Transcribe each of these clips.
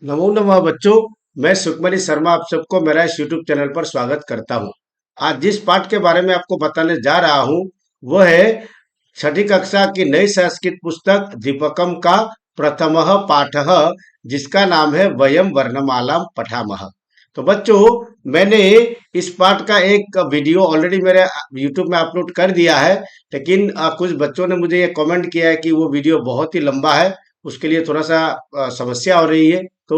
नमो नमः बच्चों। मैं सुखमणि शर्मा आप सबको मेरा इस यूट्यूब चैनल पर स्वागत करता हूं। आज जिस पाठ के बारे में आपको बताने जा रहा हूं वह है छठी कक्षा की नई संस्कृत पुस्तक दीपकम का प्रथमः पाठः, जिसका नाम है वयम वर्णमालाम पठामः। तो बच्चों, मैंने इस पाठ का एक वीडियो ऑलरेडी मेरे यूट्यूब में अपलोड कर दिया है, लेकिन कुछ बच्चों ने मुझे ये कमेंट किया है कि वो वीडियो बहुत ही लंबा है, उसके लिए थोड़ा सा समस्या हो रही है। तो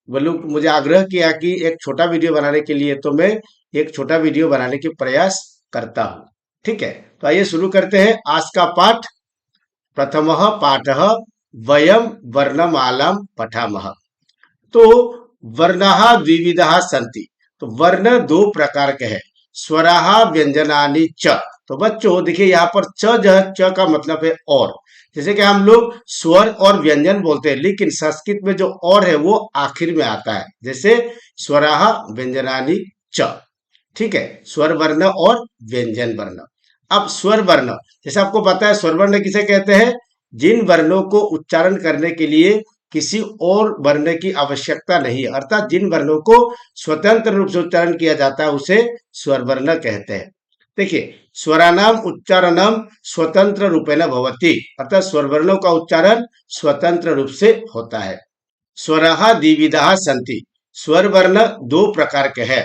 वो लोग मुझे आग्रह किया कि एक छोटा वीडियो बनाने के लिए, तो मैं एक छोटा वीडियो बनाने की प्रयास करता हूँ। ठीक है, तो आइए शुरू करते हैं आज का पाठ। प्रथमः पाठः वयम वर्णमालां पठामः। तो वर्णाः द्विविधाः सन्ति। तो वर्ण दो प्रकार के हैं, स्वराः व्यंजनानि च। तो बच्चों देखिए, यहाँ पर च जो है, च का मतलब है और। जैसे कि हम लोग स्वर और व्यंजन बोलते हैं, लेकिन संस्कृत में जो और है वो आखिर में आता है। जैसे स्वराः व्यंजनानि च। ठीक है, स्वर वर्ण और व्यंजन वर्ण। अब स्वर वर्ण, जैसे आपको पता है स्वर वर्ण किसे कहते हैं? जिन वर्णों को उच्चारण करने के लिए किसी और वर्ण की आवश्यकता नहीं है, अर्थात जिन वर्णों को स्वतंत्र रूप से उच्चारण किया जाता है उसे स्वर वर्ण कहते हैं। देखिए, स्वरानाम उच्चारणम स्वतंत्र रूपेण भवति, अर्थात स्वर वर्णों का उच्चारण स्वतंत्र रूप से होता है। स्वरः द्विविधाः सन्ति। स्वर वर्ण दो प्रकार के हैं,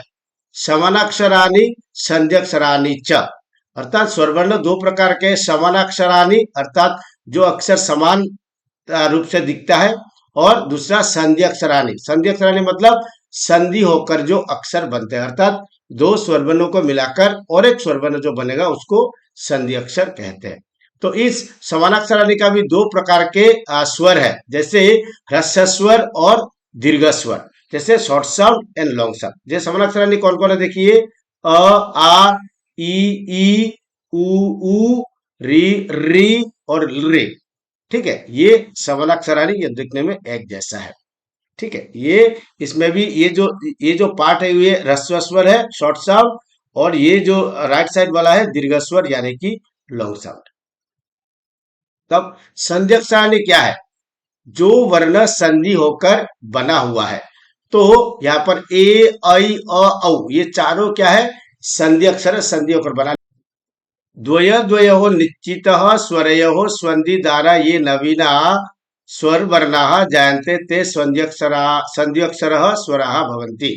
समानाक्षराणि संध्यक्षराणि च। अर्थात स्वर वर्ण दो प्रकार के, समानाक्षराणि अर्थात जो अक्षर समान रूप से दिखता है, और दूसरा संधि अक्षराणी। संधि अक्षराणी मतलब संधि होकर जो अक्षर बनते हैं, अर्थात दो स्वरवर्णों को मिलाकर और एक स्वरवर्ण जो बनेगा उसको संधि अक्षर कहते हैं। तो इस समानाक्षराणी का भी दो प्रकार के स्वर है, जैसे ह्रस्व स्वर और दीर्घ स्वर, जैसे short sound and long sound. जैसे समानाक्षराणी कौन कौन है देखिए, अ, आ, ई, उ, री, री और रे। ठीक है, ये समानाक्षराणी, ये दिखने में एक जैसा है। ठीक है, ये इसमें भी ये जो पार्ट है ये ह्रस्व स्वर है, शॉर्ट साउंड, और ये जो राइट साइड वाला है दीर्घ स्वर यानी कि लॉन्ग साउंड। तब संध्यक्षराणी क्या है? जो वर्ण संधि होकर बना हुआ है। तो यहाँ पर ए, ऐ, अ, औ ये चारों क्या है? संधि अक्षर है, संधि होकर बना। द्वयोः निश्चितः स्वरयोः स्वन्धि द्वारा ये नवीना स्वर वर्णाः जायन्ते ते संध्यक्षरः स्वराः भवन्ति।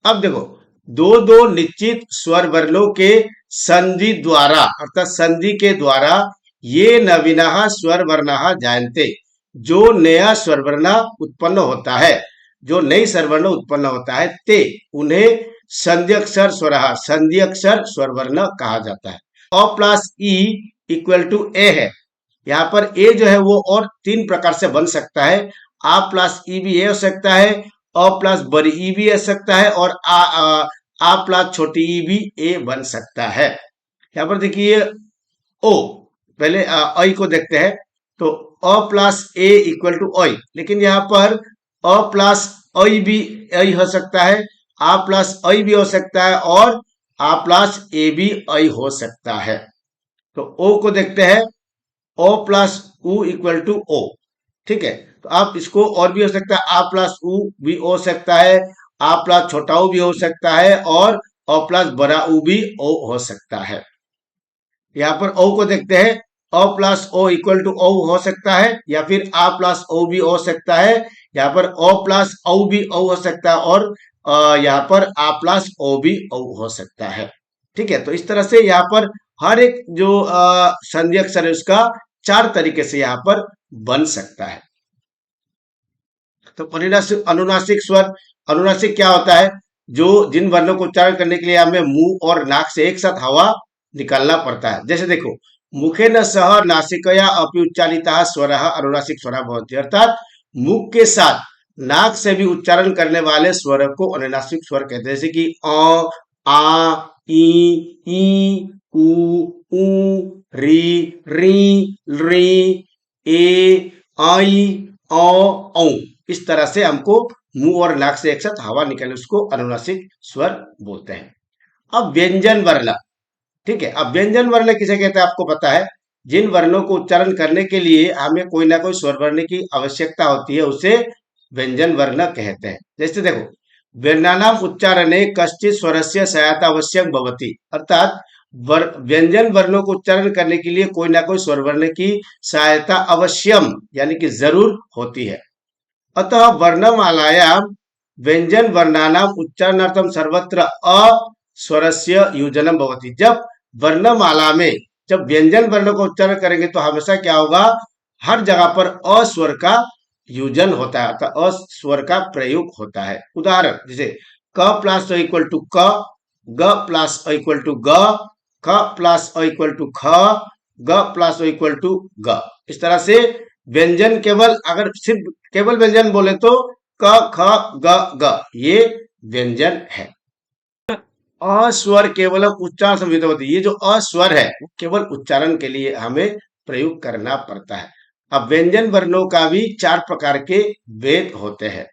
अब देखो, दो दो निश्चित स्वर वर्णों के संधि द्वारा, अर्थात संधि के द्वारा, ये नवीना स्वर वर्णाः जायन्ते, जो नया स्वर वर्ण उत्पन्न होता है, जो नई स्वर वर्ण उत्पन्न होता है, ते उन्हें संध्यक्षर स्वराः, संध्यक्षर स्वर वर्ण कहा जाता है। अ प्लस ई इक्वल टू ए है। यहाँ पर ए जो है वो और तीन प्रकार से बन सकता है। आ प्लस ई भी ए हो सकता है, अ प्लस बड़ी ई भी हो सकता है, और आ प्लस छोटी ई भी ए बन सकता है। यहाँ पर देखिए ओ, पहले आई को देखते हैं। तो अ प्लस ए इक्वल टू आई, लेकिन यहाँ पर अ प्लस आई भी आई हो सकता है, आ प्लस आई भी हो सकता है, और आ प्लस ए भी आई हो सकता है। तो ओ को देखते हैं, ओ प्लस उ इक्वल टू ओ। ठीक है, तो आप इसको और भी हो सकता है, आ प्लस उ भी हो सकता है, आ प्लस छोटा उ भी हो सकता है, और अ प्लस बड़ा उ भी ओ हो सकता है। यहाँ पर ओ को देखते हैं, A plus O equal to O हो सकता है, या फिर आ प्लस ओ भी हो सकता है। यहाँ पर ओ प्लस ओ भी ओ हो सकता है, और यहाँ पर आ प्लस ओ भी ओ हो सकता है। ठीक है, तो इस तरह से यहाँ पर हर एक जो संधि अक्षर है उसका चार तरीके से यहाँ पर बन सकता है। तो अनुनासिक अनुनासिक स्वर, अनुनासिक क्या होता है? जो जिन वर्णों को उच्चारण करने के लिए हमें मुंह और नाक से एक साथ हवा निकालना पड़ता है। जैसे देखो, मुखेन सह नासिकया अपि उच्चारिताः स्वरः अनुनासिक स्वरः भवन्ति, अर्थात मुख के साथ नाक से भी उच्चारण करने वाले स्वर को अनुनासिक स्वर कहते हैं। जैसे कि आ, ई, उ, री, री, ए, आई, औ। इस तरह से हमको मुंह और नाक से एक साथ हवा निकले उसको अनुनासिक स्वर बोलते हैं। अब व्यंजन वर्ण, ठीक है, अब व्यंजन वर्ण किसे कहते हैं आपको पता है? जिन वर्णों को उच्चारण करने के लिए हमें कोई ना कोई स्वर वर्ण की आवश्यकता होती है उसे व्यंजन वर्ण कहते हैं। जैसे देखो, व्यंजनानाम उच्चारणे कश्चित स्वरस्य सहायता आवश्यक भवति, अर्थात व्यंजन वर्णों को उच्चारण करने के लिए कोई ना कोई स्वर वर्ण की सहायता अवश्यम यानी कि जरूर होती है। अतः वर्णमालायाम व्यंजन वर्णानाम उच्चारणार्थम सर्वत्र अ स्वरस्य योजनम भवति। जब वर्णमाला में जब व्यंजन वर्णों का उच्चारण करेंगे तो हमेशा क्या होगा, हर जगह पर अ स्वर का योजन होता है, अर्थात अ स्वर का प्रयोग होता है। उदाहरण जैसे क प्लस अ इक्वल टू क, ग प्लस अ इक्वल टू ग, ख प्लस अ इक्वल टू ख, ग प्लस अ इक्वल टू ग। इस तरह से व्यंजन केवल, अगर सिर्फ केवल व्यंजन बोले तो क ख ग ग ये व्यंजन है। अस्वर केवल उच्चारण संविध होती है, ये जो अस्वर है वो केवल उच्चारण के लिए हमें प्रयोग करना पड़ता है। अब व्यंजन वर्णों का भी चार प्रकार के भेद होते हैं।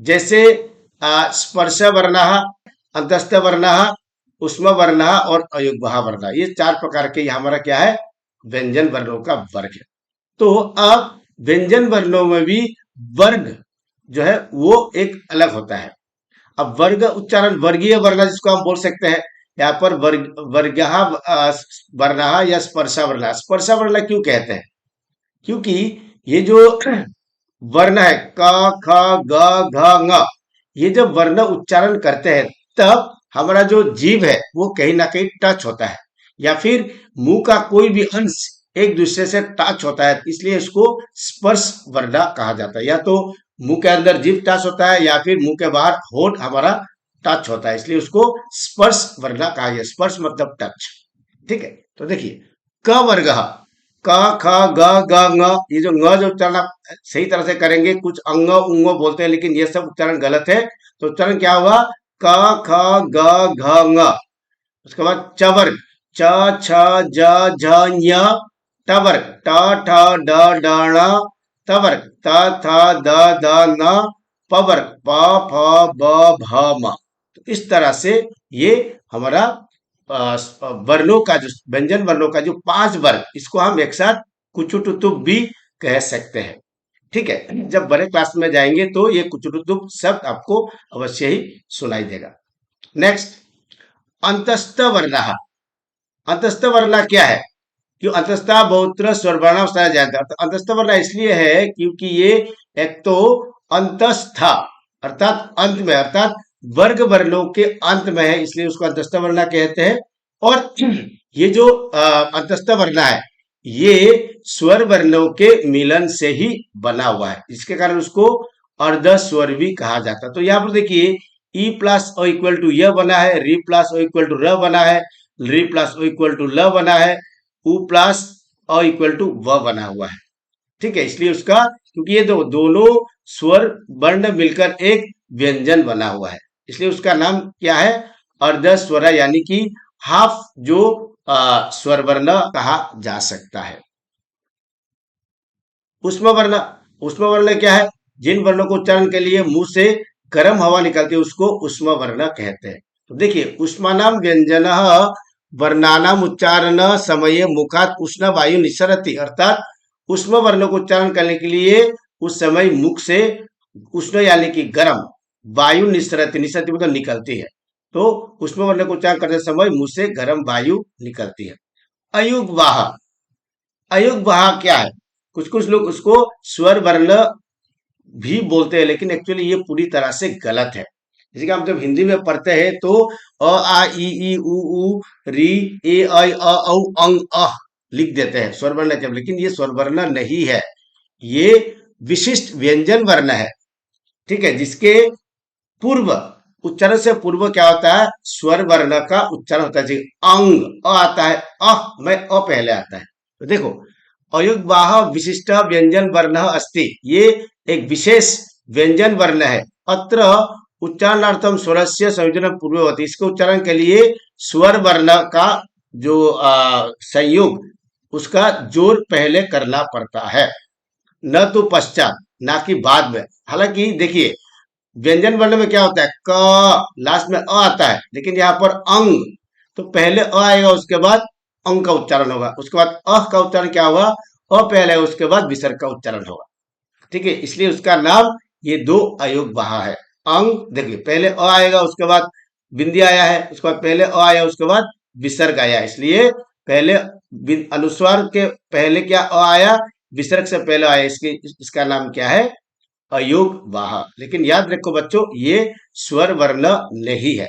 जैसे स्पर्श वर्ण, अंतस्थ वर्ण, उष्म वर्ण और अयुग्म वर्ण, ये चार प्रकार के हमारा क्या है, व्यंजन वर्णों का वर्ग है। तो अब व्यंजन वर्णों में भी वर्ग जो है वो एक अलग होता है। अब वर्ग उच्चारण, वर्गीय वर्ण जिसको हम बोल सकते हैं, यहाँ पर वर्ग वर्ण या स्पर्शा वर्ण। स्पर्शा वर्ण क्यों कहते हैं, क्योंकि ये जो वर्ण है क ख ग घ ङ, ये जब वर्ण उच्चारण करते हैं तब हमारा जो जीभ है वो कहीं ना कहीं टच होता है, या फिर मुंह का कोई भी अंश एक दूसरे से टच होता है, इसलिए इसको स्पर्श वर्ण कहा जाता है। या तो मुंह के अंदर जीभ टच होता है या फिर मुंह के बाहर होठ हमारा टच होता है, इसलिए उसको स्पर्श वर्ण कहा गया। स्पर्श मतलब टच। ठीक है, तो देखिए क वर्ग, क ख ग ग ङ, ये जो ङ जो उच्चारण आप सही तरह से करेंगे, कुछ अंग उंग बोलते हैं लेकिन ये सब उच्चारण गलत है, तो उच्चारण क्या होगा, क ख ग घ ङ। उसके बाद च वर्ग, च छ ज झ ञ, ट वर्ग, ट ठ ड ढ ण, थ वर्ग, त थ द ध न, प वर्ग, प फ ब भ म। तो इस तरह से ये हमारा वर्णों का जो व्यंजन वर्णों का जो पांच वर्ग, इसको हम एक साथ कुचुटुतुप भी कह सकते हैं। ठीक है, जब बड़े क्लास में जाएंगे तो ये कुचुटुतुप शब्द आपको अवश्य ही सुनाई देगा। नेक्स्ट, अंतस्थ वर्ण। अंतस्थ वर्ण क्या है, क्यों अंतस्थ बहुत्र स्वरवर्ण जानते हैं। अंतस्थ वर्ण इसलिए है क्योंकि ये एक तो अंतस्थ अर्थात अंत में, अर्थात वर्ग वर्णों के अंत में है, इसलिए उसको अंतस्थ वर्ण कहते हैं। और ये जो अंतस्थ वर्ण है ये स्वर वर्णों के मिलन से ही बना हुआ है, इसके कारण उसको अर्ध स्वर भी कहा जाता है। तो यहाँ पर देखिए ई प्लस ओ इक्वल टू य बना है, री प्लस ओ इक्वल टू र बना है, री प्लस ओ इक्वल टू ल बना है, उ प्लस अ इक्वल टू व बना हुआ है। ठीक है, इसलिए उसका, क्योंकि ये दोनों स्वर वर्ण मिलकर एक व्यंजन बना हुआ है, इसलिए उसका नाम क्या है, अर्ध स्वर, यानी कि हाफ जो स्वर वर्ण कहा जा सकता है। उष्म वर्ण, उष्म वर्ण क्या है, जिन वर्णों को उच्चारण के लिए मुंह से गर्म हवा निकलती है उसको उष्म वर्ण कहते हैं। तो देखिए उष्मानाम व्यंजन वर्णानाम उच्चारण समय मुखात उष्ण वायु निसरती, अर्थात उष्म वर्णों को उच्चारण करने के लिए उस समय मुख से उष्ण यानी कि गर्म वायु निसरती, निसरती मतलब निकलती है। तो उष्म वर्ण को उच्चारण करते समय मुंह से गर्म वायु निकलती है। अयुग्वाह, अयुग्वाह क्या है, कुछ कुछ लोग उसको स्वर वर्ण भी बोलते हैं लेकिन एक्चुअली ये पूरी तरह से गलत है। जैसे कि हम जब हिंदी में पढ़ते हैं तो अ आ ई उ री ए ऐ अ औ अंग अह लिख देते हैं स्वर वर्ण जब, लेकिन ये स्वर वर्ण नहीं है, ये विशिष्ट व्यंजन वर्ण है। ठीक है, जिसके पूर्व, उच्चारण से पूर्व क्या होता है, स्वर वर्ण का उच्चारण होता है। जैसे अंग अ आता है, अह में अ पहले आता है। तो देखो अयुग्वाह विशिष्ट व्यंजन वर्ण अस्ति, ये एक विशेष व्यंजन वर्ण है। अत्र उच्चारणार्थम स्वरस्य संयोजन पूर्ववती, इसके उच्चारण के लिए स्वर वर्ण का जो संयोग, उसका जोर पहले करना पड़ता है, न तो पश्चात, ना कि बाद में। हालांकि देखिए व्यंजन वर्ण में क्या होता है, क लास्ट में अ आता है, लेकिन यहाँ पर अंग, तो पहले अ आएगा उसके बाद अंग का उच्चारण होगा, उसके बाद अह का उच्चारण क्या होगा, अ पहले उसके बाद विसर्ग का उच्चारण होगा। ठीक है, इसलिए उसका नाम ये दो अयोग वाह है। अंग देखिए, पहले अ आएगा, उसके बाद बिंदी आया है, उसके बाद पहले अ आया, उसके बाद विसर्ग आया, इसलिए पहले अनुस्वार के पहले क्या अ आया, विसर्ग से पहले आया, इसका नाम क्या है, अयोग वाह। लेकिन याद रखो बच्चों, ये स्वर वर्ण नहीं है।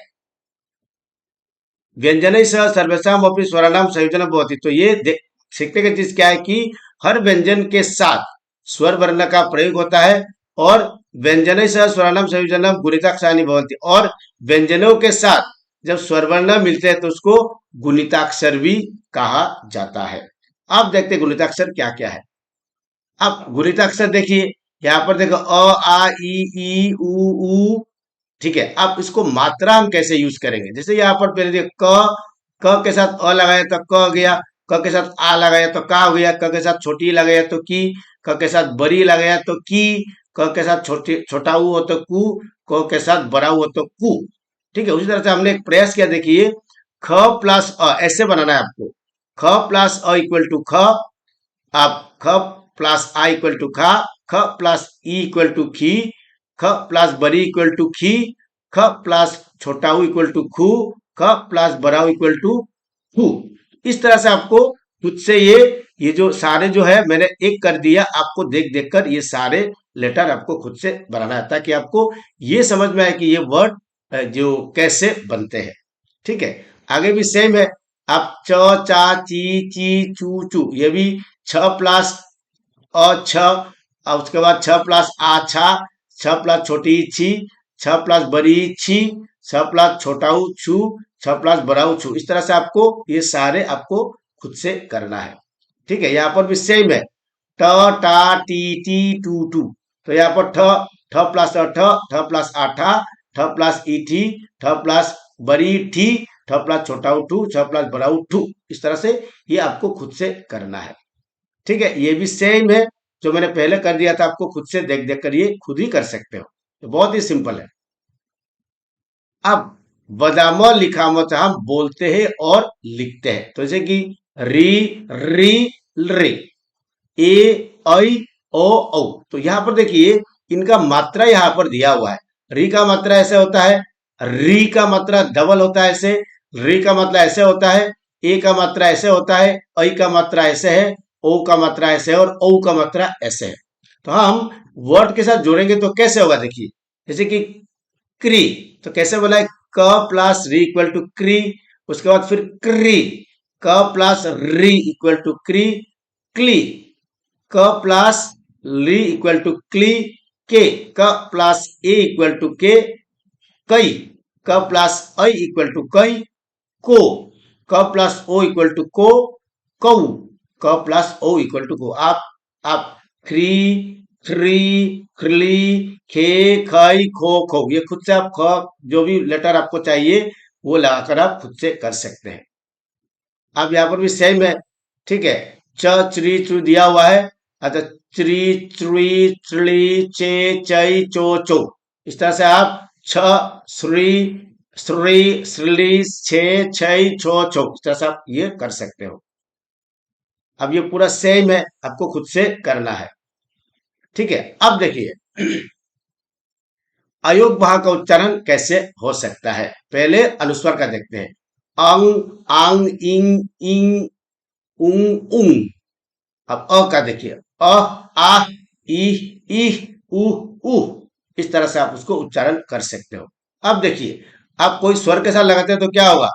व्यंजन सह सर्वेशम अपनी स्वरानाम संयोजन भवति, तो ये सीखने की चीज क्या है कि हर व्यंजन के साथ स्वर वर्ण का प्रयोग होता है, और व्यंजन सह स्वरानाम संयोजन गुणिताक्षराणि भवन्ति, और व्यंजनों के साथ जब स्वर वर्ण मिलते हैं तो उसको गुणिताक्षर भी कहा जाता है। आप देखते हैं गुणिताक्षर क्या क्या है। आप गुणिताक्षर देखिए, यहाँ पर देखो अ आ ई उ ठीक है। अब इसको मात्रा हम कैसे यूज करेंगे, जैसे यहाँ पर पहले देखो क के साथ अ लगाया तो क गया, क के साथ आ लगाया तो का हो गया, क के साथ छोटी लगाया तो की, क के साथ बड़ी लगाया तो की, क के साथ छोटा ऊ हो तो कु, क के साथ बड़ा ऊ हो तो कु। ठीक है, उसी तरह से हमने एक प्रयास किया, देखिए ख प्लस अ ऐसे बनाना है आपको। ख प्लस अ इक्वल टू ख, आप ख प्लस आ इक्वल टू खा, ख प्लस ई इक्वल टू खी, ख प्लस बड़ी इक्वल टू खी, ख प्लस छोटा ऊ इक्वल टू खू, ख प्लस बड़ा ऊ इक्वल टू खू। इस तरह से आपको खुद से ये जो सारे जो है मैंने एक कर दिया, आपको देख देख कर ये सारे लेटर आपको खुद से बनाना है, ताकि आपको ये समझ में आए कि ये वर्ड जो कैसे बनते हैं। ठीक है, आगे भी सेम है। आप च चा ची ची चू चू, ये भी छ प्लस अ छ, और उसके बाद छ प्लस आ छा, छ प्लस छोटी छी, छ प्लस बड़ी छी, छ प्लस छोटा ऊ छू, छ प्लस बड़ा ऊ छू। इस तरह से आपको ये सारे आपको खुद से करना है। ठीक है, यहाँ पर भी सेम है, ट टा टी टी टू टू, तो यहाँ पर ठ, ठ प्लस अ ठ, ठ प्लस आठा, ठ प्लस ई ठी, ठ प्लस बड़ी ठी, ठ प्लस छोटा ऊ ठू, छ प्लस बड़ा ऊ ठू। इस तरह से ये आपको खुद से करना है। ठीक है, ये भी सेम है, जो मैंने पहले कर दिया था, आपको खुद से देख देख कर ये खुद ही कर सकते हो, तो बहुत ही सिंपल है। अब बदाम लिखाम हम बोलते हैं और लिखते हैं, तो जैसे कि री री रे, ए ऐ ओ औ, तो यहाँ पर देखिए इनका मात्रा यहाँ पर दिया हुआ है। री का मात्रा ऐसे होता है, री का मात्रा डबल होता है ऐसे, री का मात्रा ऐसे होता है, ए का मात्रा ऐसे होता है, ऐ का मात्रा ऐसे है, ओ का मात्रा ऐसे है, और औ का मात्रा ऐसे है। तो हम वर्ड के साथ जोड़ेंगे तो कैसे होगा, देखिए जैसे कि क्री, तो कैसे बोला है, क प्लस री इक्वल टू क्री, उसके बाद फिर क्री, क प्लस री इक्वल टू क्री, क्ली, क प्लस ली इक्वल टू क्ली, के, क प्लस ए इक्वल टू के, कई, क प्लस ऐ इक्वल टू कई, को, क प्लस ओ इक्वल टू को, कऊ, क प्लस ओ इक्वल टू को। आप क्री थ्री खली खे खई खो खो, ये खुद से आप ख जो भी लेटर आपको चाहिए वो लगाकर आप खुद से कर सकते हैं। अब यहाँ पर भी सेम है। ठीक है, च च्री चू दिया हुआ है, अच्छा च्री च्री च्री चे चई चो चो, इस तरह से आप छ श्री श्री श्री छे छई छो छो, इस तरह से आप ये कर सकते हो। अब ये पूरा सेम है, आपको खुद से करना है। ठीक है, अब देखिए अयोग भाव का उच्चारण कैसे हो सकता है। पहले अनुस्वर का देखते हैं, अंग आंग इंग इंग उंग उंग। अब अ का देखिए, अ आ ई ई उ उ, इस तरह से आप उसको उच्चारण कर सकते हो। अब देखिए आप कोई स्वर के साथ लगाते हैं तो क्या होगा,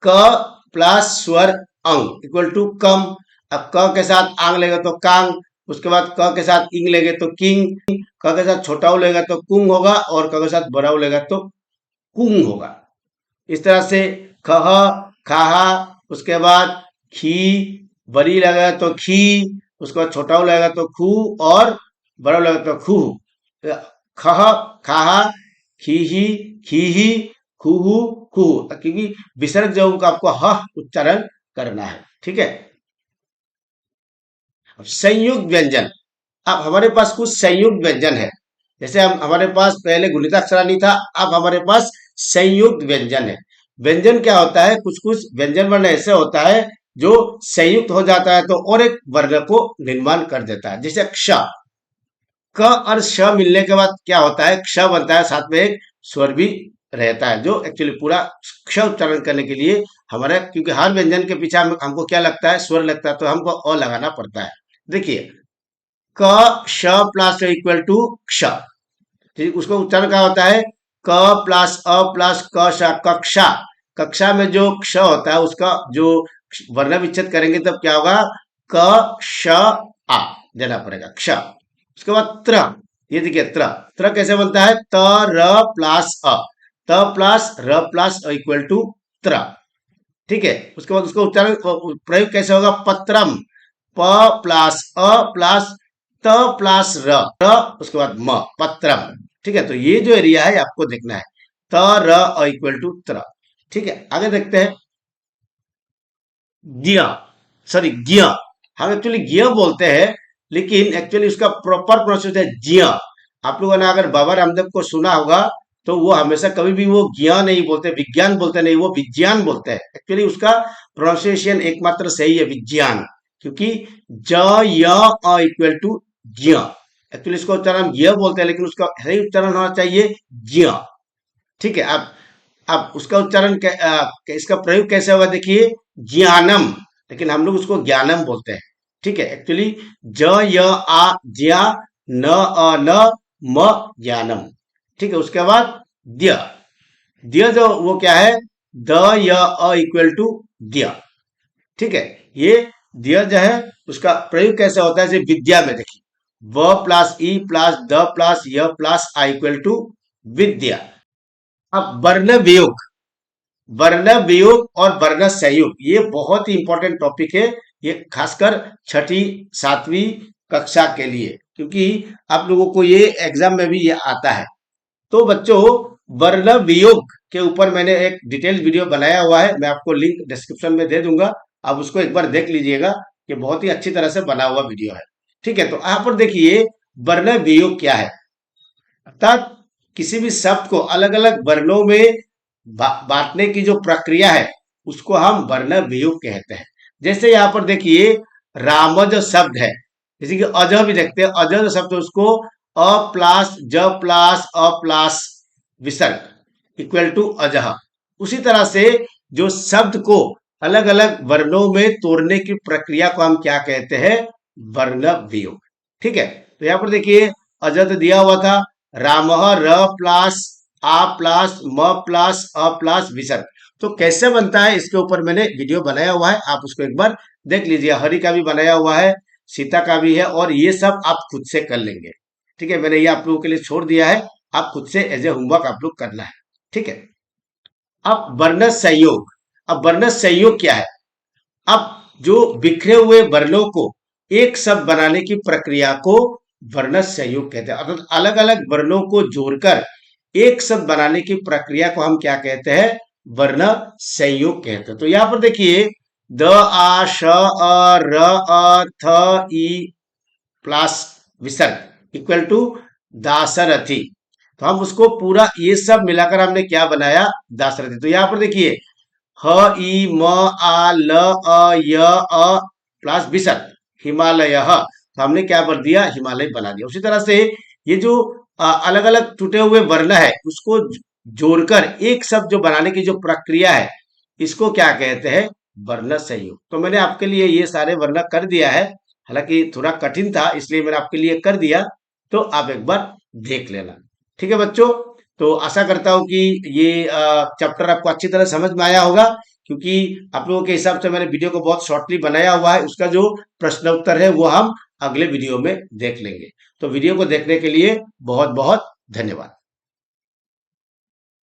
क प्लस स्वर अंग इक्वल टू कम। अब क के साथ आंग लेगा तो कांग, उसके बाद क के साथ इंग लेंगे तो किंग, क के साथ छोटा ऊ लेगा तो कुंग होगा, और क के साथ बड़ा ऊ लेगा तो कुंग होगा। इस तरह से खह खाहा, उसके बाद खी, बड़ी लगेगा तो खी, उसके बाद छोटा ऊ लगेगा तो खू, और बड़ा ऊ लगेगा तो खू। खह खाहा खी ही खूहू खू, क्योंकि विसर्ग जो का आपको ह उच्चारण करना है। ठीक है, अब संयुक्त व्यंजन, अब हमारे पास कुछ संयुक्त व्यंजन है, जैसे हम हमारे पास पहले गुणिताक्षरा नहीं था, अब हमारे पास संयुक्त व्यंजन है। व्यंजन क्या होता है, कुछ कुछ व्यंजन वर्ण ऐसे होता है जो संयुक्त हो जाता है तो और एक वर्ण को निर्माण कर देता है, जैसे क्ष, क और श मिलने के बाद क्या होता है, क्ष बनता है, साथ में एक स्वर भी रहता है, जो एक्चुअली पूरा क्ष उच्चारण करने के लिए हमारे, क्योंकि हर व्यंजन के पीछे हमको क्या लगता है, स्वर लगता है, तो हमको अ लगाना पड़ता है। देखिए, क श प्लस इक्वल टू क्ष, ठीक, उसको उच्चारण क्या होता है, क प्लस अ प्लस क श, कक्षा। कक्षा में जो क्ष होता है उसका जो वर्ण विच्छेद करेंगे तब क्या होगा, क श आ देना पड़ेगा, क्ष। उसके बाद त्र, ये देखिए त्र, त्र कैसे बनता है, त र प्लस अ, त प्लस र प्लस अ इक्वल टू त्र, ठीक है। उसके बाद उसको उच्चारण प्रयोग कैसे होगा, पत्रम, प प्लस अ प्लस त प्लस र, उसके बाद म, पत्रम, ठीक है। तो ये जो एरिया है आपको देखना है, त र अ इक्वल टू त्र, ठीक है। आगे देखते हैं, ज्ञ, सॉरी ज्ञ, हम एक्चुअली ज्ञ बोलते हैं, लेकिन एक्चुअली उसका प्रॉपर प्रोसेस है ज्ञ। आप लोगों ने अगर बाबा रामदेव को सुना होगा तो वो हमेशा कभी भी वो ज्ञ नहीं बोलते, विज्ञान बोलते नहीं, वो विज्ञान बोलते हैं। एक्चुअली उसका प्रोनाउंसिएशन एकमात्र सही है विज्ञान, क्योंकि ज य अ इक्वल टू ज्ञ, एक्चुअली इसको उच्चारण ज्ञ बोलते हैं, लेकिन उसका सही उच्चारण होना चाहिए ज्ञ, ठीक है। अब उसका उच्चारण इसका प्रयोग कैसे होगा, देखिए, ज्ञानम, लेकिन हम लोग उसको ज्ञानम बोलते हैं, ठीक है। एक्चुअली ज य आ ज्ञा, न अ न, म ज्ञानम, ठीक है। उसके बाद द्य, द्य जो वो क्या है, द य अ इक्वल टू द्य, ठीक है। ये द्य जो है उसका प्रयोग कैसे होता है, जैसे विद्या में देखिए, व plus E plus the plus य प्लस आ इक्वल टू विद्या। अब वर्ण वियोग, वर्ण वियोग और वर्ण संयोग, ये बहुत ही इंपॉर्टेंट टॉपिक है, ये खासकर छठी सातवीं कक्षा के लिए, क्योंकि आप लोगों को ये एग्जाम में भी ये आता है। तो बच्चों, वर्ण वियोग के ऊपर मैंने एक डिटेल वीडियो बनाया हुआ है, मैं आपको लिंक डिस्क्रिप्शन में दे दूंगा, आप उसको एक बार देख लीजिएगा, ये बहुत ही अच्छी तरह से बना हुआ वीडियो है, ठीक है। तो यहाँ पर देखिए, वर्ण वियोग क्या है, अर्थात किसी भी शब्द को अलग अलग वर्णों में बांटने की जो प्रक्रिया है उसको हम वर्ण वियोग कहते हैं। जैसे यहाँ पर देखिए, राम जो शब्द है, जैसे कि अज भी देखते हैं, अज जो शब्द है उसको अ प्लस ज प्लस अ प्लस विसर्ग इक्वल टू अजह। उसी तरह से जो शब्द को अलग अलग वर्णों में तोड़ने की प्रक्रिया को हम क्या कहते हैं, वर्ण वियोग, ठीक है। तो यहाँ पर देखिए, अजद दिया हुआ था, राम र प्लस आ प्लस म प्लस अ प्लस विसर्ग, तो कैसे बनता है इसके ऊपर मैंने वीडियो बनाया हुआ है, आप उसको एक बार देख लीजिए। हरि का भी बनाया हुआ है, सीता का भी है, और ये सब आप खुद से कर लेंगे, ठीक है। मैंने ये आप लोगों के लिए छोड़ दिया है, आप खुद से एज ए होमवर्क आप लोग करना है, ठीक है। अब वर्ण संयोग, अब वर्ण संयोग क्या है, अब जो बिखरे हुए वर्णों को एक शब्द बनाने की प्रक्रिया को वर्ण संयोग कहते हैं, अर्थात अलग अलग वर्णों को जोड़कर एक शब्द बनाने की प्रक्रिया को हम क्या कहते हैं, वर्ण संयोग कहते हैं। तो यहां पर देखिए, द आ श अ र अ थ ई प्लस विसर्ग इक्वल टू दासरथी, तो हम उसको पूरा ये सब मिलाकर हमने क्या बनाया, दासरथी। तो यहां पर देखिए, ह ई म आ ल अ य अ प्लस विसर्ग हिमालय, तो हमने क्या कर दिया, हिमालय बना दिया। उसी तरह से ये जो अलग अलग टूटे हुए वर्ण है उसको जोड़कर एक शब्द जो बनाने की जो प्रक्रिया है, इसको क्या कहते हैं, वर्ण संयोग। तो मैंने आपके लिए ये सारे वर्ण कर दिया है, हालांकि थोड़ा कठिन था इसलिए मैंने आपके लिए कर दिया, तो आप एक बार देख लेना, ठीक है बच्चों। तो आशा करता हूं कि ये चैप्टर आपको अच्छी तरह समझ में आया होगा, क्योंकि आप लोगों के हिसाब से मैंने वीडियो को बहुत शॉर्टली बनाया हुआ है, उसका जो प्रश्न उत्तर है वो हम अगले वीडियो में देख लेंगे। तो वीडियो को देखने के लिए बहुत बहुत धन्यवाद।